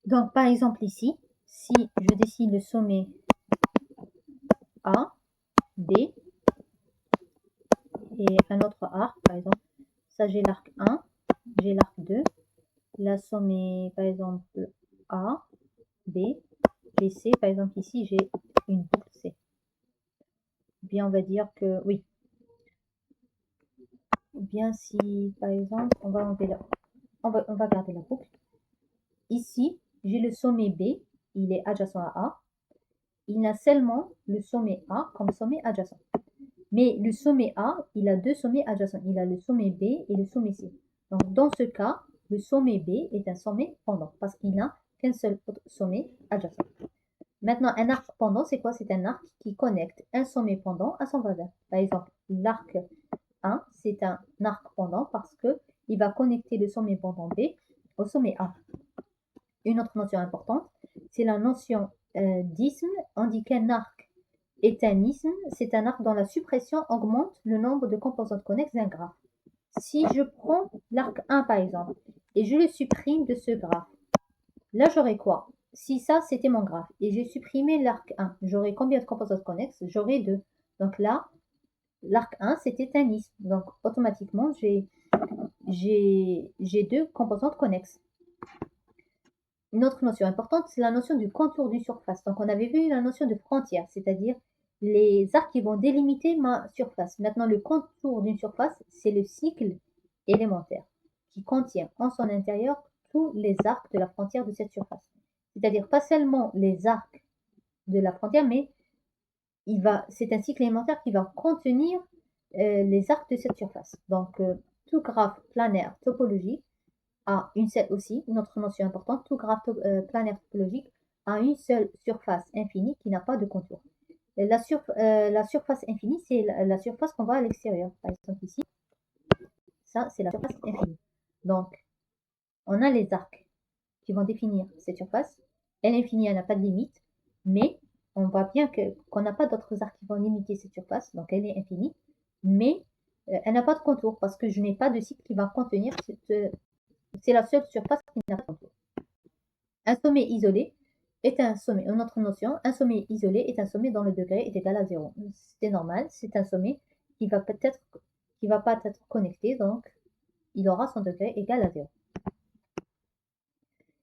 Donc, par exemple ici, si je dessine le sommet A, B et un autre arc, par exemple, ça j'ai l'arc 1, j'ai l'arc 2, la sommet, par exemple, A, B, et C, par exemple ici j'ai une boucle C. Bien, on va dire que oui. Ou bien si, par exemple, on va enlever on va garder la boucle. Ici, j'ai le sommet B, il est adjacent à A. Il a seulement le sommet A comme sommet adjacent. Mais le sommet A, il a deux sommets adjacents. Il a le sommet B et le sommet C. Donc, dans ce cas, le sommet B est un sommet pendant parce qu'il n'a qu'un seul sommet adjacent. Maintenant, un arc pendant, c'est quoi? C'est un arc qui connecte un sommet pendant à son voisin. Par exemple, l'arc 1, c'est un arc pendant parce qu'il va connecter le sommet pendant B au sommet A. Une autre notion importante, c'est la notion d'isme. On dit qu'un arc est un isme, c'est un arc dont la suppression augmente le nombre de composantes connexes d'un graphe. Si je prends l'arc 1 par exemple, et je le supprime de ce graphe, là j'aurai quoi? Si ça c'était mon graphe, et j'ai supprimé l'arc 1, j'aurai combien de composantes connexes? J'aurai 2. Donc là, l'arc 1 c'était un isme, donc automatiquement j'ai 2 composantes connexes. Une autre notion importante, c'est la notion du contour d'une surface. Donc, on avait vu la notion de frontière, c'est-à-dire les arcs qui vont délimiter ma surface. Maintenant, le contour d'une surface, c'est le cycle élémentaire qui contient en son intérieur tous les arcs de la frontière de cette surface. C'est-à-dire pas seulement les arcs de la frontière, mais c'est un cycle élémentaire qui va contenir les arcs de cette surface. Donc, tout graphe planaire topologique a une seule aussi, une autre notion importante, tout graphe planaire topologique a une seule surface infinie qui n'a pas de contour. La surface infinie, c'est la surface qu'on voit à l'extérieur. Par exemple ici, ça c'est la surface infinie. Donc, on a les arcs qui vont définir cette surface. Elle est infinie, elle n'a pas de limite, mais on voit bien qu'on n'a pas d'autres arcs qui vont limiter cette surface, donc elle est infinie, mais elle n'a pas de contour parce que je n'ai pas de cycle qui va contenir c'est la seule surface qui n'a pas de contour. Un sommet isolé est un sommet, une autre notion, un sommet isolé est un sommet dont le degré est égal à 0. C'est normal, c'est un sommet qui va pas être connecté, donc il aura son degré égal à 0.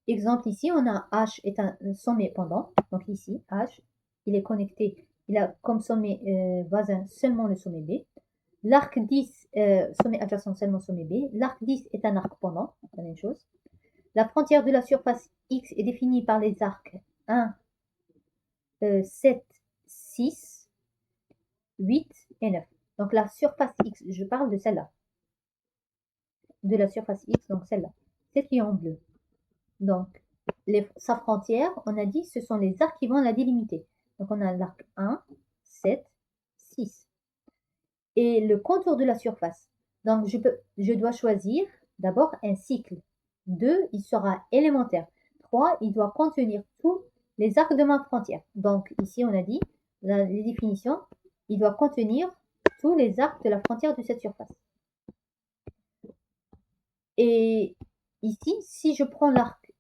Exemple ici, on a H est un sommet pendant, donc ici, H, il est connecté, il a comme sommet voisin seulement le sommet B. L'arc 10, sommet adjacent seulement sommet B. L'arc 10 est un arc pendant, la même chose. La frontière de la surface X est définie par les arcs 1, 7, 6, 8 et 9. Donc la surface X, je parle de celle-là. De la surface X, donc celle-là. Celle qui est en bleu. Donc, sa frontière, on a dit, ce sont les arcs qui vont la délimiter. Donc on a l'arc 1, 7, 6. Et le contour de la surface. Donc je dois choisir d'abord un cycle. 2, il sera élémentaire. 3, il doit contenir tous les arcs de ma frontière. Donc ici, on a dit, les définitions, il doit contenir tous les arcs de la frontière de cette surface. Et ici, si je prends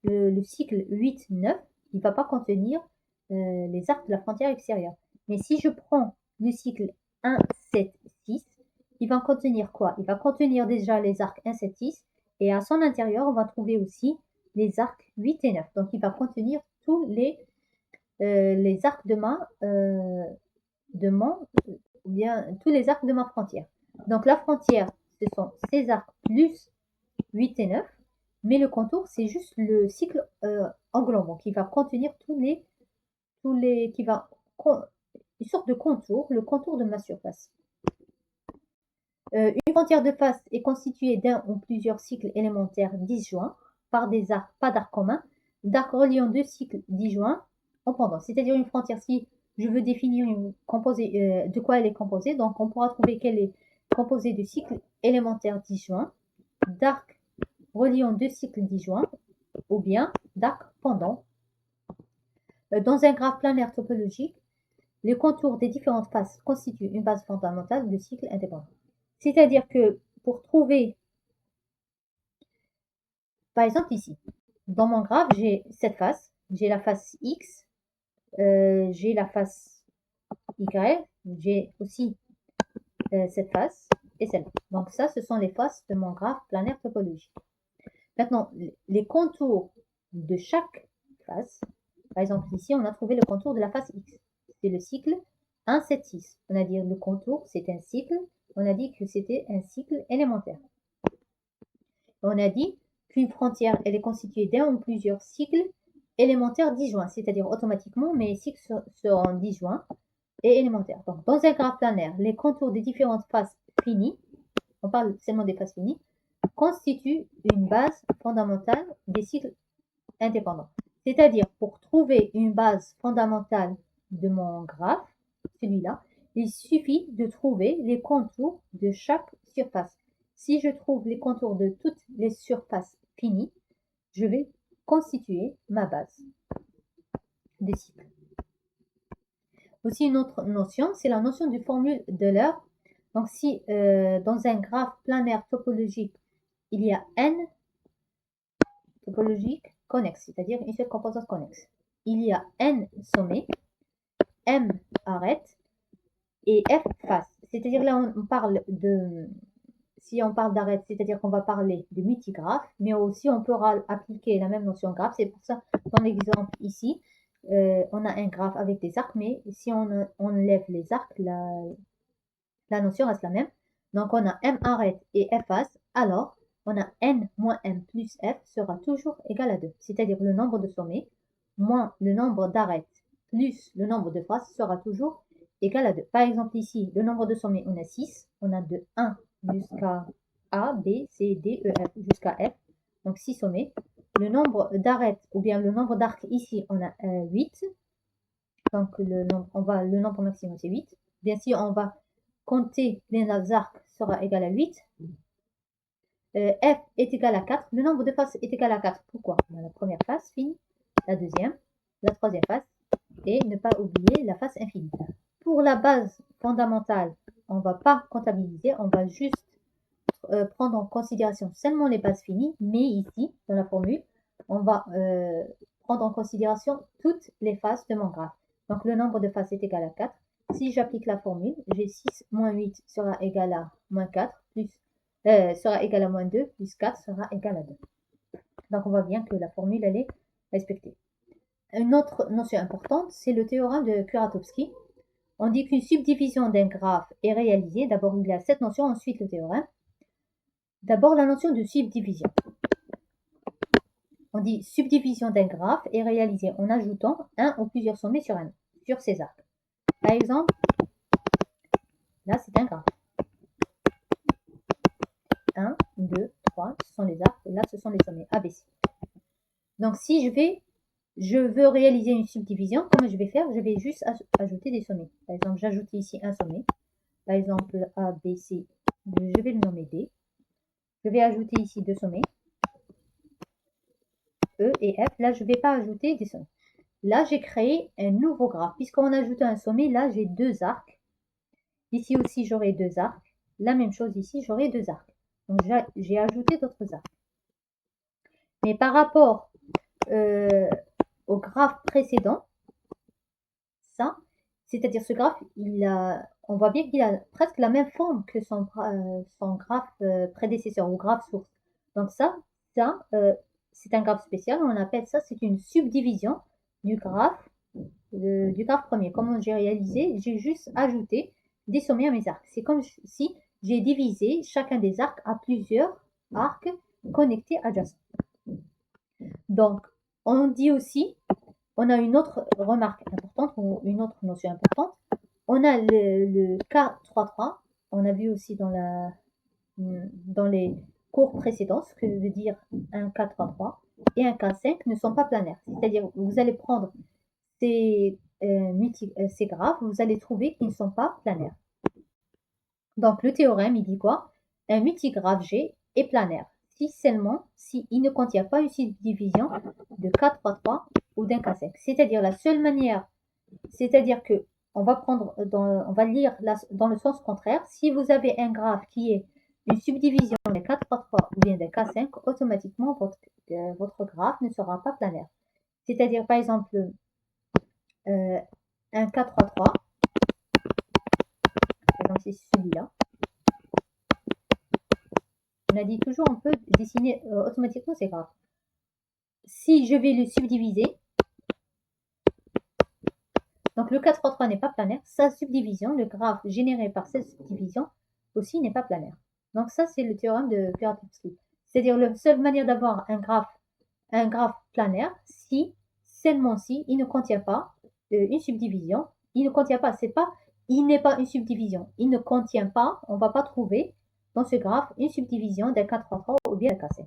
le cycle 8, 9, il ne va pas contenir les arcs de la frontière extérieure. Mais si je prends le cycle 1, 7, 6, il va contenir quoi? Il va contenir déjà les arcs 1, 7, 6, et à son intérieur, on va trouver aussi les arcs 8 et 9. Donc, il va contenir tous les arcs ou bien tous les arcs de ma frontière. Donc, la frontière, ce sont ces arcs plus 8 et 9, mais le contour, c'est juste le cycle englobant qui va contenir qui va, une sorte de contour, le contour de ma surface. Une frontière de face est constituée d'un ou plusieurs cycles élémentaires disjoints par des arcs, pas d'arcs communs, d'arcs reliant deux cycles disjoints en pendant. C'est-à-dire une frontière, si je veux définir de quoi elle est composée, donc on pourra trouver qu'elle est composée de cycles élémentaires disjoints, d'arcs reliant deux cycles disjoints, ou bien d'arcs pendants. Dans un graphe planaire topologique, les contours des différentes faces constituent une base fondamentale de cycles indépendants. C'est-à-dire que pour trouver, par exemple ici, dans mon graphe, j'ai cette face. J'ai la face X, j'ai la face Y, j'ai aussi cette face et celle-là. Donc ça, ce sont les faces de mon graphe planaire topologique. Maintenant, les contours de chaque face, par exemple ici, on a trouvé le contour de la face X. C'est le cycle 1, 7, 6. On a dit le contour, c'est un cycle. On a dit que c'était un cycle élémentaire. On a dit qu'une frontière, elle est constituée d'un ou plusieurs cycles élémentaires disjoints, c'est-à-dire automatiquement, mes cycles seront disjoints et élémentaires. Donc, dans un graphe planaire, les contours des différentes faces finies, on parle seulement des faces finies, constituent une base fondamentale des cycles indépendants. C'est-à-dire, pour trouver une base fondamentale de mon graphe, celui-là, il suffit de trouver les contours de chaque surface. Si je trouve les contours de toutes les surfaces finies, je vais constituer ma base de cycle. Aussi une autre notion, c'est la notion du formule d'Euler. Donc si dans un graphe planaire topologique, il y a n topologique connexe, c'est-à-dire une seule composante connexe. Il y a n sommets, m arêtes et f faces. C'est-à-dire là on parle de, si on parle d'arête, c'est-à-dire qu'on va parler de multigraphe, mais aussi on pourra appliquer la même notion graphe. C'est pour ça, dans l'exemple ici, on a un graphe avec des arcs, mais si on enlève les arcs, la notion reste la même. Donc on a m arête et f face, alors on a n moins m plus f sera toujours égal à 2. C'est-à-dire le nombre de sommets moins le nombre d'arêtes plus le nombre de faces sera toujours égal à 2. Par exemple ici, le nombre de sommets, on a 6. On a de 1 jusqu'à A, B, C, D, E, F jusqu'à F. Donc 6 sommets. Le nombre d'arêtes ou bien le nombre d'arcs ici, on a 8. Donc le nombre maximum c'est 8. Bien sûr, on va compter les arcs sera égal à 8. F est égal à 4. Le nombre de faces est égal à 4. Pourquoi? La première face finie, la deuxième, la troisième face et ne pas oublier la face infinie. Pour la base fondamentale, on ne va pas comptabiliser, on va juste prendre en considération seulement les bases finies, mais ici, dans la formule, on va prendre en considération toutes les faces de mon graphe. Donc le nombre de faces est égal à 4. Si j'applique la formule, j'ai 6 moins 8 sera égal à moins 4, plus, sera égal à moins 2, plus 4 sera égal à 2. Donc on voit bien que la formule, elle est respectée. Une autre notion importante, c'est le théorème de Kuratowski. On dit qu'une subdivision d'un graphe est réalisée. D'abord, il y a cette notion, ensuite le théorème. D'abord, la notion de subdivision. On dit subdivision d'un graphe est réalisée en ajoutant un ou plusieurs sommets sur ces arcs. Par exemple, là c'est un graphe. 1, 2, 3, ce sont les arcs, et là ce sont les sommets ABC. Donc si je veux réaliser une subdivision, comment je vais faire? Je vais juste ajouter des sommets. Par exemple, j'ajoute ici un sommet. Par exemple, A, B, C, je vais le nommer B. Je vais ajouter ici deux sommets. E et F. Là, je ne vais pas ajouter des sommets. Là, j'ai créé un nouveau graphe. Puisqu'on ajoute un sommet, là, j'ai deux arcs. Ici aussi, j'aurai deux arcs. La même chose ici, j'aurai deux arcs. Donc, j'ai ajouté d'autres arcs. Mais par rapport au graphe précédent, ça, c'est-à-dire ce graphe, on voit bien qu'il a presque la même forme que son graphe prédécesseur ou graphe source. Donc ça c'est un graphe spécial, on appelle ça, c'est une subdivision du graphe premier. Comment j'ai réalisé? J'ai juste ajouté des sommets à mes arcs. C'est comme si j'ai divisé chacun des arcs à plusieurs arcs connectés adjacents. Donc, on dit aussi, on a une autre remarque importante, ou une autre notion importante. On a le K33, on a vu aussi dans les cours précédents ce que veut dire un K33 et un K5 ne sont pas planaires. C'est-à-dire vous allez prendre ces graphes, vous allez trouver qu'ils ne sont pas planaires. Donc le théorème, il dit quoi? Un multigraphe G est planaire si seulement s'il ne contient pas une subdivision de K33 ou d'un K5. C'est-à-dire la seule manière, c'est-à-dire que on va lire dans le sens contraire. Si vous avez un graphe qui est une subdivision d'un K3-3 ou bien d'un K5, automatiquement votre graphe ne sera pas planaire. C'est-à-dire par exemple un K3-3, par exemple c'est celui-là. On a dit toujours on peut dessiner automatiquement ces graphes. Si je vais le subdiviser, donc le K3-3 n'est pas planaire, sa subdivision, le graphe généré par cette subdivision aussi n'est pas planaire. Donc ça c'est le théorème de Kuratowski. C'est-à-dire la seule manière d'avoir un graphe planaire si, seulement si, il ne contient pas une subdivision. Il ne contient pas, c'est pas, il n'est pas une subdivision. Il ne contient pas, on ne va pas trouver dans ce graphe une subdivision d'un K3-3 ou bien d'un K5.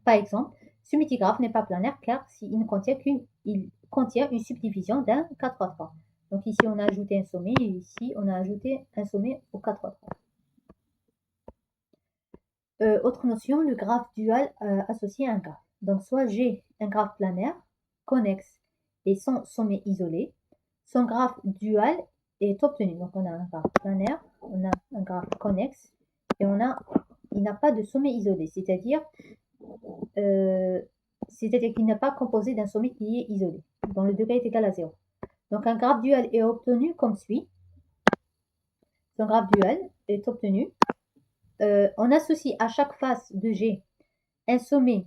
Par exemple, ce multigraphe n'est pas planaire car il ne contient il contient une subdivision d'un K3-3. Donc ici on a ajouté un sommet et ici on a ajouté un sommet au K3-3. Autre notion, le graphe dual associé à un graphe. Donc soit j'ai un graphe planaire, connexe et sans sommet isolé. Son graphe dual est obtenu. Donc on a un graphe planaire, on a un graphe connexe et il n'a pas de sommet isolé. C'est-à-dire qu'il n'est pas composé d'un sommet qui est isolé, dont le degré est égal à 0. Donc un graphe dual est obtenu comme suit. Son graphe dual est obtenu. On associe à chaque face de G un sommet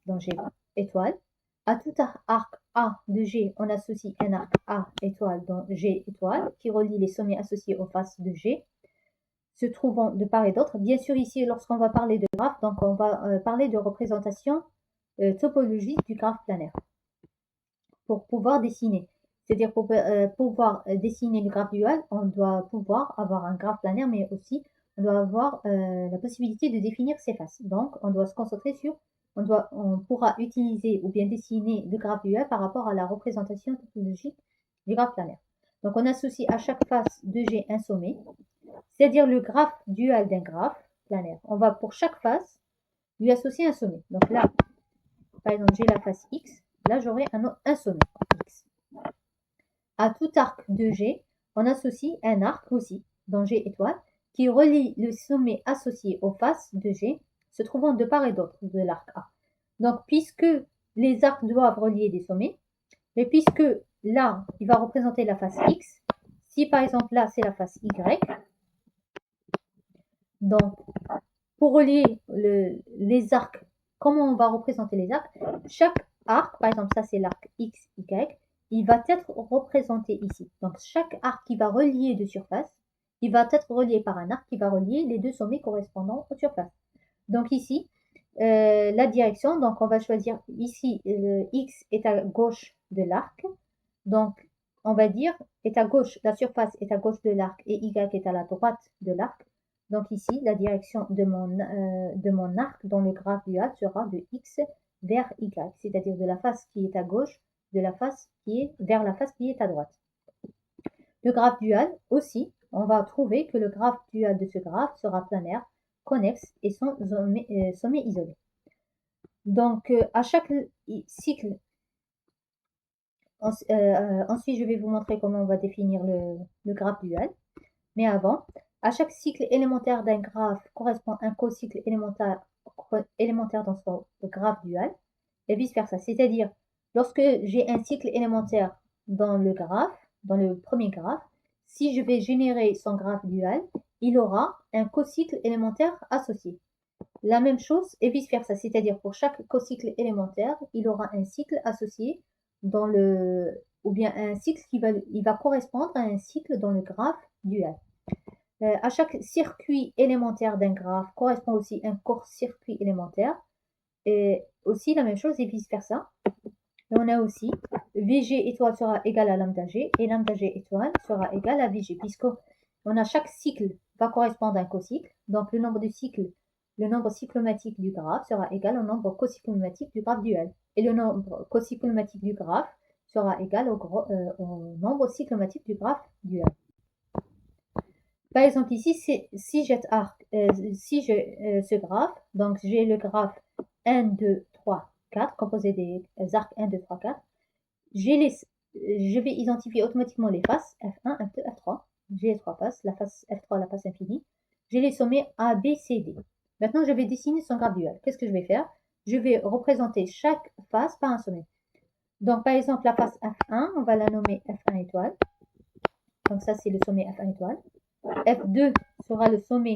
dont G étoile. À tout arc A de G, on associe un arc A étoile dont G étoile qui relie les sommets associés aux faces de G, se trouvant de part et d'autre. Bien sûr, ici, lorsqu'on va parler de graphe, donc on va parler de représentation topologique du graphe planaire pour pouvoir dessiner. C'est-à-dire pour pouvoir dessiner le graphe dual, on doit pouvoir avoir un graphe planaire, mais aussi on doit avoir la possibilité de définir ses faces. Donc, on doit se concentrer sur, on pourra utiliser ou bien dessiner le graphe dual par rapport à la représentation topologique du graphe planaire. Donc, on associe à chaque face de G un sommet, c'est-à-dire le graphe dual d'un graphe planaire. On va pour chaque face lui associer un sommet. Donc là, par exemple, j'ai la face X, là j'aurai un sommet X. À tout arc de G, on associe un arc aussi, dans G étoile, qui relie le sommet associé aux faces de G, se trouvant de part et d'autre de l'arc A. Donc, puisque les arcs doivent relier des sommets, mais puisque là, il va représenter la face X, si par exemple là, c'est la face Y, donc, pour relier les arcs, comment on va représenter les arcs? Chaque arc, par exemple, ça c'est l'arc X, Y, il va être représenté ici. Donc, chaque arc qui va relier deux surfaces, il va être relié par un arc qui va relier les deux sommets correspondant aux surfaces. Donc ici, la direction, donc on va choisir ici, X est à gauche de l'arc. Donc, on va dire, est à gauche, la surface est à gauche de l'arc et Y est à la droite de l'arc. Donc ici, la direction de mon arc dans le graphe dual sera de X vers Y, c'est-à-dire de la face qui est à gauche de la face qui est vers la face qui est à droite. Le graphe dual aussi, on va trouver que le graphe dual de ce graphe sera planaire, connexe et sans sommet isolé. Donc à chaque cycle, ensuite je vais vous montrer comment on va définir le graphe dual. Mais avant, à chaque cycle élémentaire d'un graphe correspond un cocycle élémentaire dans son graphe dual, et vice-versa. C'est-à-dire, lorsque j'ai un cycle élémentaire dans le graphe, dans le premier graphe, si je vais générer son graphe dual, il aura un cocycle élémentaire associé. La même chose et vice-versa, c'est-à-dire pour chaque cocycle élémentaire, il aura un cycle associé dans ou bien un cycle il va correspondre à un cycle dans le graphe dual. À chaque circuit élémentaire d'un graphe correspond aussi un court-circuit élémentaire. Et aussi la même chose et vice-versa. Et on a aussi VG étoile sera égal à lambda G et lambda G étoile sera égal à VG, puisqu'on a chaque cycle va correspondre à un cocycle. Donc le nombre cyclomatique du graphe sera égal au nombre cocyclomatique du graphe dual. Et le nombre cocyclomatique du graphe sera égal au nombre cyclomatique du graphe dual. Par exemple, ici, si j'ai ce graphe, donc j'ai le graphe 1, 2, 3, 4, composé des arcs 1, 2, 3, 4. Je vais identifier automatiquement les faces F1, F2, F3. J'ai les trois faces, la face F3, la face infinie. j'ai les sommets A, B, C, D. Maintenant, je vais dessiner son graphe dual. Qu'est-ce que je vais faire? Je vais représenter chaque face par un sommet. Donc, par exemple, la face F1, on va la nommer F1 étoile. Donc, ça, c'est le sommet F1 étoile. F2 sera le sommet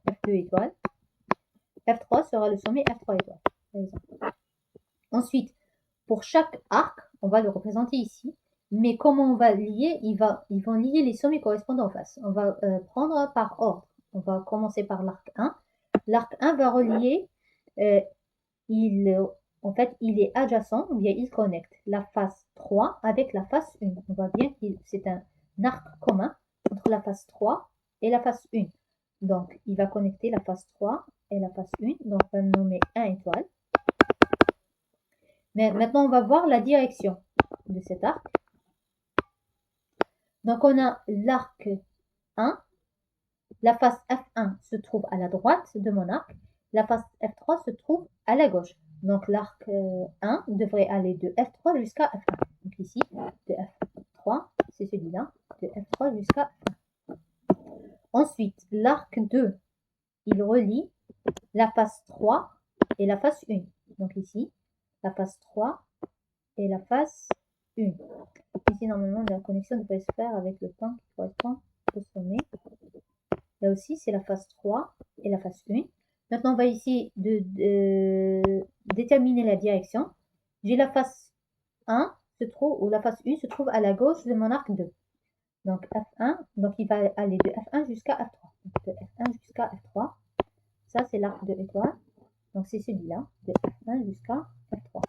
F2 étoile. F3 sera le sommet F3 étoile, par exemple. Ensuite, pour chaque arc, on va le représenter ici. Mais comment on va lier? Ils vont lier les sommets correspondants en face. On va prendre par ordre. On va commencer par l'arc 1. L'arc 1 va relier, en fait, il est adjacent, ou bien il connecte la face 3 avec la face 1. On voit bien que c'est un arc commun entre la face 3 et la face 1. Donc, il va connecter la face 3 et la face 1. Donc, on va le nommer 1 étoile. Mais maintenant, on va voir la direction de cet arc. Donc, on a l'arc 1. La face F1 se trouve à la droite de mon arc. La face F3 se trouve à la gauche. Donc, l'arc 1 devrait aller de F3 jusqu'à F1. Donc, ici, de F3, c'est celui-là, de F3 jusqu'à F1. Ensuite, l'arc 2, il relie la face 3 et la face 1. Donc, ici, la face 3 et la face 1. Ici, normalement, la connexion devrait se faire avec le point qui correspond au sommet. Là aussi, c'est la face 3 et la face 1. Maintenant, on va essayer de déterminer la direction. J'ai la face 1 ou la face 1 se trouve à la gauche de mon arc 2. Donc F1, donc il va aller de F1 jusqu'à F3. Donc de F1 jusqu'à F3. Ça, c'est l'arc de étoile. Donc c'est celui-là, de F1 jusqu'à F3.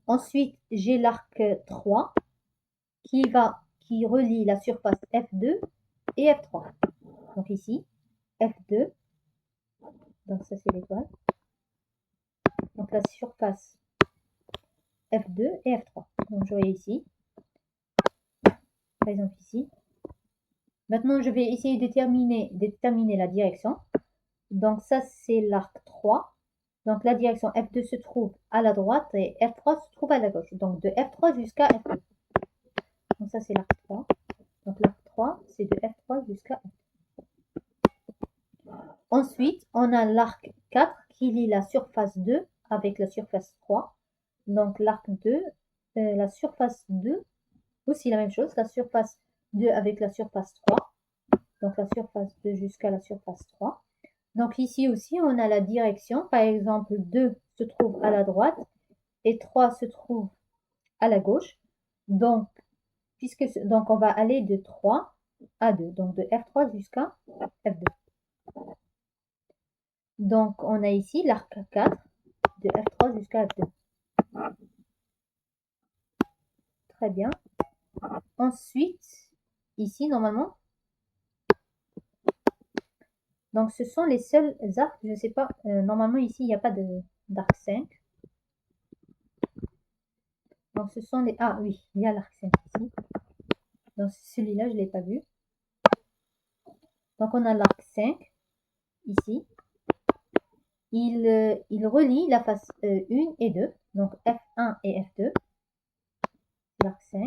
Ensuite, j'ai l'arc 3 qui relie la surface F2 et F3. Donc ici, F2, donc ça c'est l'étoile. Donc la surface F2 et F3. Donc j'aurai ici, par exemple ici. Maintenant, je vais essayer de déterminer la direction. Donc ça, c'est l'arc 3. Donc la direction F2 se trouve à la droite et F3 se trouve à la gauche. Donc de F3 jusqu'à F2. Donc ça, c'est l'arc 3. Donc l'arc 3, c'est de F3 jusqu'à F2. Ensuite, on a l'arc 4 qui lie la surface 2 avec la surface 3. Donc l'arc 2, la surface 2, aussi la même chose, la surface 2 avec la surface 3. Donc la surface 2 jusqu'à la surface 3. Donc ici aussi, on a la direction. Par exemple, 2 se trouve à la droite et 3 se trouve à la gauche. Donc, donc on va aller de 3 à 2. Donc de F3 jusqu'à F2. Donc on a ici l'arc 4 de F3 jusqu'à F2. Très bien. Ensuite, ici, normalement, donc ce sont les seuls arcs, je ne sais pas, normalement ici, il n'y a pas d'arc 5. Donc ce sont les... Ah oui, il y a l'arc 5 ici. Donc celui-là, je ne l'ai pas vu. Donc on a l'arc 5 ici. Il relie la face 1 et 2. Donc F1 et F2. L'arc 5.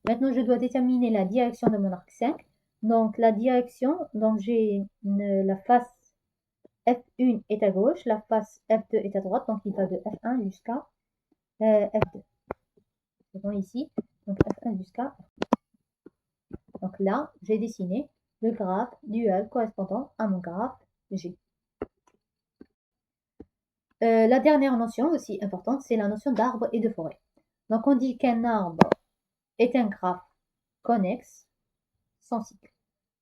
Maintenant, je dois déterminer la direction de mon arc 5. Donc la direction, donc j'ai la face F1 est à gauche, la face F2 est à droite. Donc il va de F1 jusqu'à F2. C'est bon ici. Donc F1 jusqu'à F2. Donc là, j'ai dessiné le graphe dual correspondant à mon graphe G. La dernière notion aussi importante, c'est la notion d'arbre et de forêt. Donc on dit qu'un arbre est un graphe connexe sans cycle.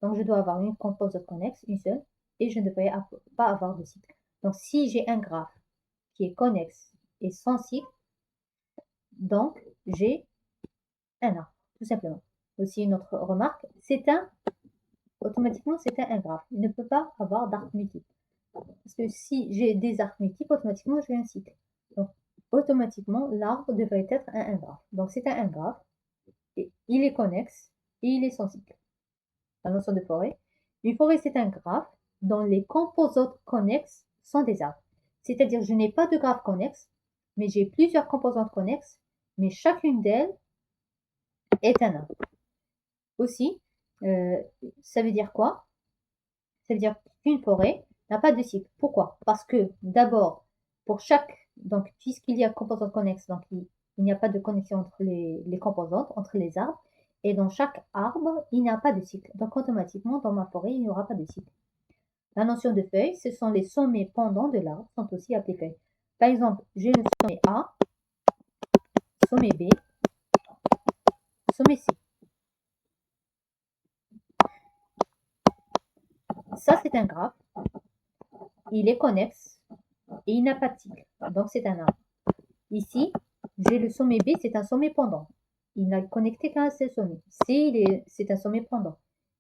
Donc je dois avoir une composante connexe, une seule, et je ne devrais pas avoir de cycle. Donc si j'ai un graphe qui est connexe et sans cycle, donc j'ai un arbre, tout simplement. Aussi une autre remarque, automatiquement c'est un graphe. Il ne peut pas avoir d'arcs multiples. Parce que si j'ai des arcs multiples, automatiquement j'ai un cycle. Donc automatiquement l'arbre devrait être un graphe. Donc c'est un graphe, et il est connexe et il est sans cycle. La notion de forêt. Une forêt c'est un graphe dont les composantes connexes sont des arbres. C'est-à-dire je n'ai pas de graphe connexe, mais j'ai plusieurs composantes connexes, mais chacune d'elles est un arbre. Aussi, ça veut dire quoi? Ça veut dire qu'une forêt n'a pas de cycle. Pourquoi? Parce que d'abord, pour chaque, donc puisqu'il y a composantes connexes, donc il n'y a pas de connexion entre les composantes, entre les arbres, et dans chaque arbre, il n'y a pas de cycle. Donc automatiquement, dans ma forêt, il n'y aura pas de cycle. La notion de feuille, ce sont les sommets pendants de l'arbre, sont aussi appelés feuilles. Par exemple, j'ai le sommet A, sommet B, sommet C. Ça, c'est un graphe. Il est connexe et il n'a pas de cycle. Donc, c'est un arbre. Ici, j'ai le sommet B, c'est un sommet pendant. Il n'a connecté qu'à un seul sommet. C, c'est un sommet pendant.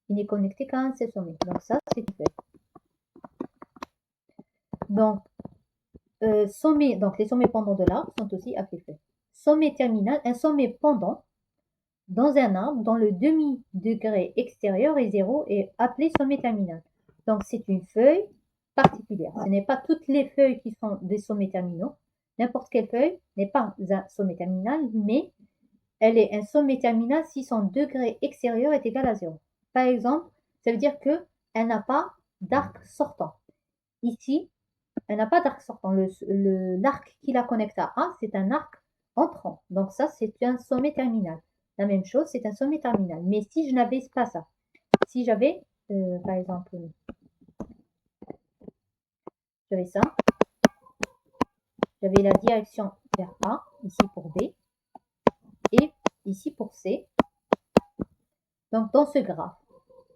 Il n'est connecté qu'à un seul sommet. Donc, ça, c'est une feuille. Donc, donc, les sommets pendants de l'arbre sont aussi appelés feuilles. Sommet terminal, un sommet pendant dans un arbre dont le demi-degré extérieur est 0 est appelé sommet terminal. Donc, c'est une feuille particulière. Ce n'est pas toutes les feuilles qui sont des sommets terminaux. N'importe quelle feuille n'est pas un sommet terminal, mais elle est un sommet terminal si son degré extérieur est égal à 0. Par exemple, ça veut dire qu'elle n'a pas d'arc sortant. Ici, elle n'a pas d'arc sortant. L'arc qui la connecte à A, c'est un arc entrant. Donc ça, c'est un sommet terminal. La même chose, c'est un sommet terminal. Mais si je n'avais pas ça, si j'avais, par exemple, j'avais ça, j'avais la direction vers A, ici pour B, et ici pour C. Donc dans ce graphe,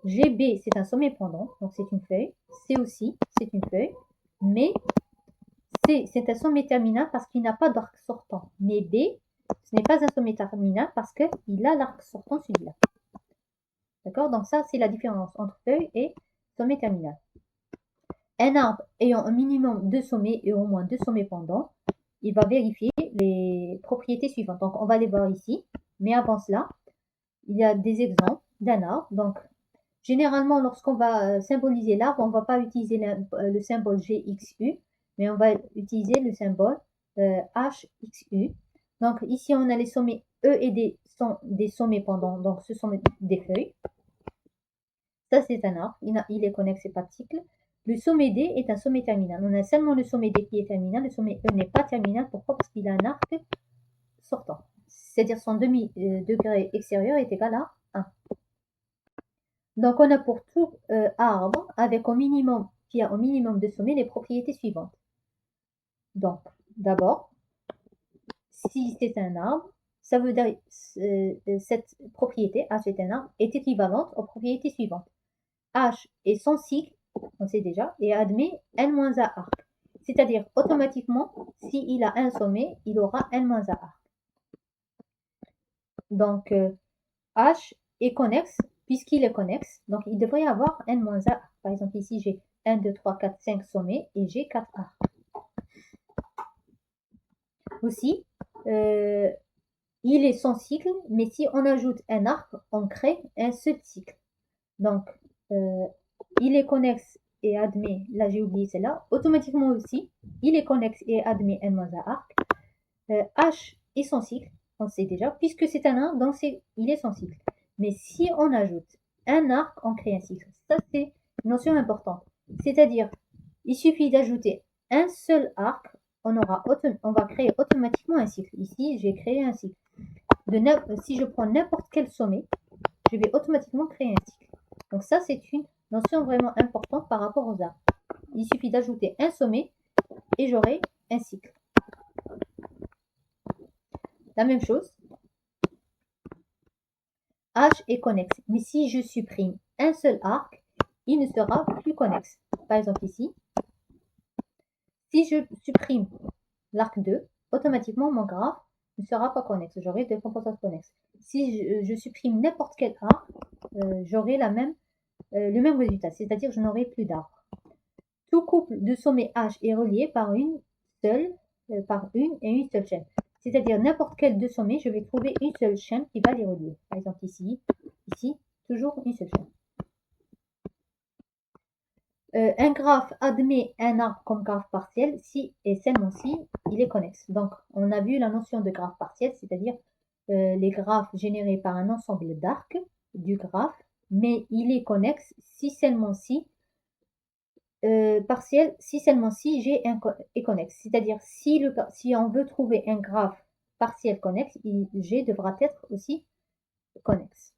GB, c'est un sommet pendant, donc c'est une feuille. C aussi, c'est une feuille. Mais c'est un sommet terminal parce qu'il n'a pas d'arc sortant. Mais B, ce n'est pas un sommet terminal parce qu'il a l'arc sortant celui-là. D'accord? Donc ça, c'est la différence entre feuille et sommet terminal. Un arbre ayant un minimum de sommets et au moins 2 sommets pendants, il va vérifier les propriétés suivantes. Donc on va les voir ici. Mais avant cela, il y a des exemples d'un arbre. Donc généralement, lorsqu'on va symboliser l'arbre, on ne va pas utiliser le symbole GXU, mais on va utiliser le symbole HXU. Donc ici, on a les sommets E et D sont des sommets pendants, donc ce sont des feuilles. Ça, c'est un arbre, il est connexe et pas de cycle. Le sommet D est un sommet terminal. On a seulement le sommet D qui est terminal, le sommet E n'est pas terminal. Pourquoi? Parce qu'il a un arc sortant. C'est-à-dire son demi-degré extérieur est égal à 1. Donc, on a pour tout arbre avec au minimum, qui a au minimum de sommets, les propriétés suivantes. Donc, d'abord, si c'est un arbre, ça veut dire cette propriété, H est un arbre, est équivalente aux propriétés suivantes. H est son cycle, on sait déjà, et admet n-1 arc. C'est-à-dire, automatiquement, s'il a un sommet, il aura n-1 arc. Donc, H est connexe, puisqu'il est connexe, donc il devrait y avoir n-1 arc. Par exemple, ici, j'ai 1, 2, 3, 4, 5 sommets et j'ai 4 arcs. Aussi, il est sans cycle, mais si on ajoute un arc, on crée un seul cycle. Donc, il est connexe et admet, là j'ai oublié celle-là, automatiquement aussi, il est connexe et admet n-1 arc. H est sans cycle, on sait déjà, puisque c'est un arc, donc il est sans cycle. Mais si on ajoute un arc, on crée un cycle. Ça, c'est une notion importante. C'est-à-dire, il suffit d'ajouter un seul arc, on va créer automatiquement un cycle. Ici, j'ai créé un cycle. Si je prends n'importe quel sommet, je vais automatiquement créer un cycle. Donc ça, c'est une notion vraiment importante par rapport aux arbres. Il suffit d'ajouter un sommet et j'aurai un cycle. La même chose, H est connexe. Mais si je supprime un seul arc, il ne sera plus connexe. Par exemple ici, si je supprime l'arc 2, automatiquement mon graphe ne sera pas connexe. J'aurai deux composantes connexes. Si je supprime n'importe quel arc, j'aurai le même résultat, c'est-à-dire je n'aurai plus d'arbre. Tout couple de sommets H est relié par une et une seule chaîne. C'est-à-dire n'importe quel deux sommets, je vais trouver une seule chaîne qui va les relier. Par exemple ici, toujours une seule chaîne. Un graphe admet un arbre comme graphe partiel si et seulement si il est connexe. Donc, on a vu la notion de graphe partiel, c'est-à-dire les graphes générés par un ensemble d'arcs du graphe, mais il est connexe si seulement si partiel si seulement si G est connexe. C'est-à-dire si on veut trouver un graphe partiel connexe, G devra être aussi connexe.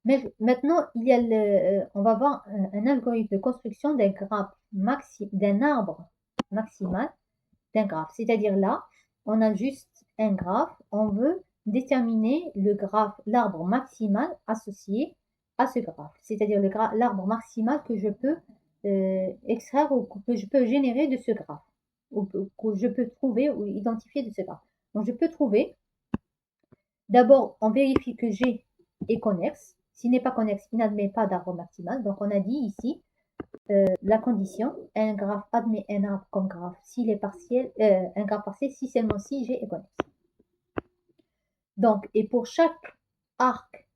Mais maintenant, on va voir un algorithme de construction d'un graphe d'un arbre maximal d'un graphe. C'est-à-dire là, on a juste un graphe, on veut déterminer l'arbre maximal associé à ce graphe. C'est-à-dire l'arbre maximal que je peux extraire ou que je peux générer de ce graphe, ou que je peux trouver ou identifier de ce graphe. Donc je peux trouver, d'abord on vérifie que G est connexe. S'il n'est pas connexe, il n'admet pas d'arbre maximal. Donc on a dit ici, la condition, un graphe admet un arbre comme graphe s'il est partiel, un graphe partiel si seulement si G est connexe. Donc, et pour chaque arc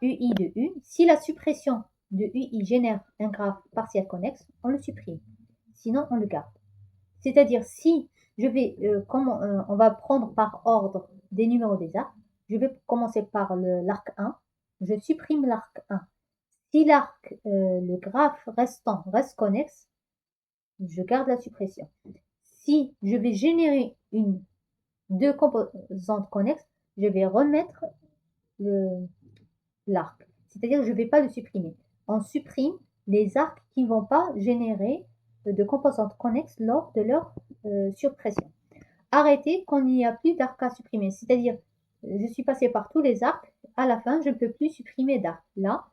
UI de U, si la suppression de UI génère un graphe partiel connexe, on le supprime. Sinon, on le garde. C'est-à-dire, si je vais, on va prendre par ordre des numéros des arcs, je vais commencer par l'arc 1, je supprime l'arc 1. Si le graphe restant reste connexe, je garde la suppression. Si je vais générer deux composantes connexes, je vais remettre l'arc. C'est-à-dire que je ne vais pas le supprimer. On supprime les arcs qui ne vont pas générer de composantes connexes lors de leur suppression. Arrêtez quand il n'y a plus d'arc à supprimer. C'est-à-dire, je suis passé par tous les arcs. À la fin, je ne peux plus supprimer d'arc. Là,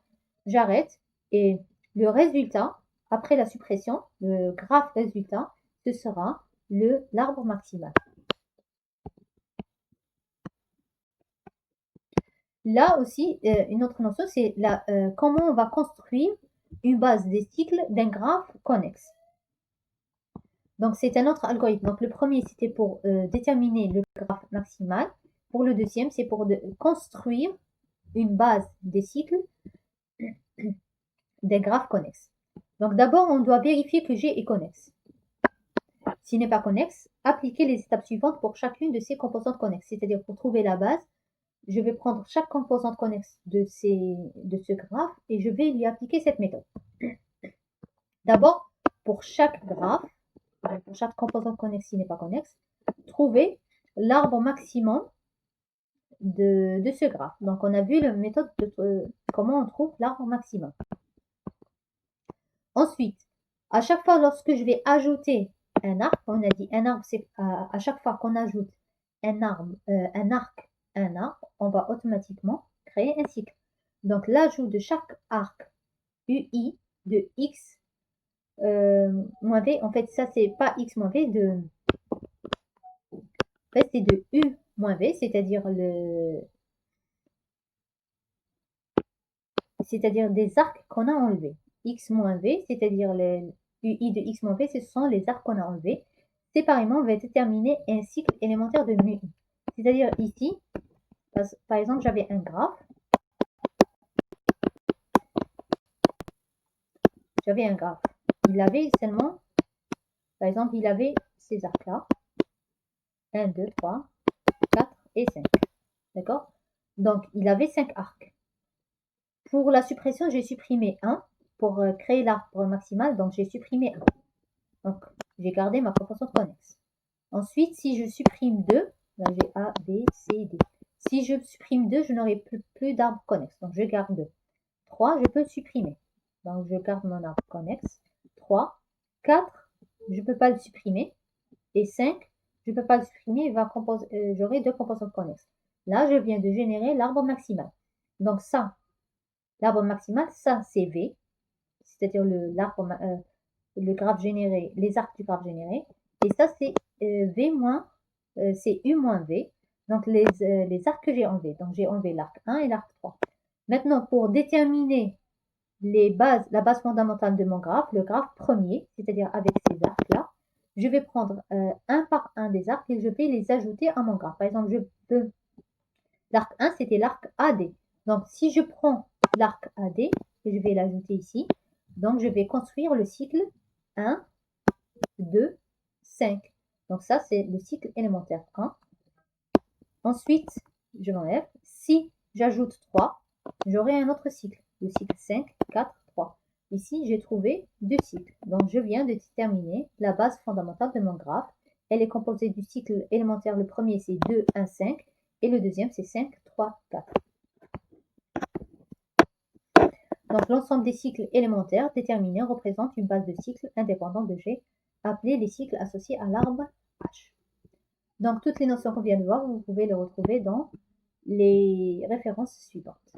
j'arrête et le résultat, après la suppression, le graphe résultat, ce sera l'arbre maximal. Là aussi, une autre notion, c'est comment on va construire une base des cycles d'un graphe connexe. Donc, c'est un autre algorithme. Donc, le premier, c'était pour déterminer le graphe maximal. Pour le deuxième, c'est pour construire une base des cycles des graphes connexes. Donc, d'abord, on doit vérifier que G est connexe. S'il n'est pas connexe, appliquez les étapes suivantes pour chacune de ces composantes connexes. C'est-à-dire, pour trouver la base, je vais prendre chaque composante connexe de ce graphe et je vais lui appliquer cette méthode. D'abord, pour chaque graphe, pour chaque composante connexe qui n'est pas connexe, trouver l'arbre maximum de ce graphe. Donc, on a vu la méthode de comment on trouve l'arbre maximum. Ensuite, à chaque fois lorsque je vais ajouter un arc, on a dit un arbre, c'est à chaque fois qu'on ajoute un arc, on va automatiquement créer un cycle. Donc, l'ajout de chaque arc UI de X moins V, en fait, ça, c'est pas X moins V, en fait, c'est de U moins V, c'est-à-dire des arcs qu'on a enlevés. X moins V, c'est-à-dire les UI de X moins V, ce sont les arcs qu'on a enlevés. Séparément, on va déterminer un cycle élémentaire de mu I. C'est-à-dire ici, par exemple, j'avais un graphe. Il avait seulement, par exemple, il avait ces arcs-là. 1, 2, 3, 4 et 5. D'accord? Donc, il avait 5 arcs. Pour la suppression, j'ai supprimé 1 pour créer l'arbre maximal. Donc, j'ai supprimé 1. Donc, j'ai gardé ma composante connexe. Ensuite, si je supprime 2, là j'ai A, B, C, D. Si je supprime 2, je n'aurai plus d'arbre connexe. Donc, je garde 2. 3, je peux le supprimer. Donc, je garde mon arbre connexe. 3, 4, je ne peux pas le supprimer. Et 5, je ne peux pas le supprimer, j'aurai 2 composantes connexes. Là, je viens de générer l'arbre maximal. Donc ça, l'arbre maximal, ça c'est V, c'est-à-dire le graphe généré, les arcs du graphe généré. Et ça c'est c'est U moins V, donc les arcs que j'ai enlevés. Donc j'ai enlevé l'arc 1 et l'arc 3. Maintenant, pour déterminer la base fondamentale de mon graphe, le graphe premier, c'est-à-dire avec ces arcs-là, je vais prendre un par un des arcs et je vais les ajouter à mon graphe. Par exemple, l'arc 1, c'était l'arc AD. Donc, si je prends l'arc AD, et je vais l'ajouter ici, donc je vais construire le cycle 1, 2, 5. Donc ça, c'est le cycle élémentaire 1. Ensuite, je l'enlève. Si j'ajoute 3, j'aurai un autre cycle, le cycle 5, 4, 3. Ici, j'ai trouvé deux cycles. Donc, je viens de déterminer la base fondamentale de mon graphe. Elle est composée du cycle élémentaire. Le premier, c'est 2, 1, 5. Et le deuxième, c'est 5, 3, 4. Donc, l'ensemble des cycles élémentaires déterminés représente une base de cycles indépendants de G, appelée les cycles associés à l'arbre H. Donc, toutes les notions qu'on vient de voir, vous pouvez les retrouver dans les références suivantes.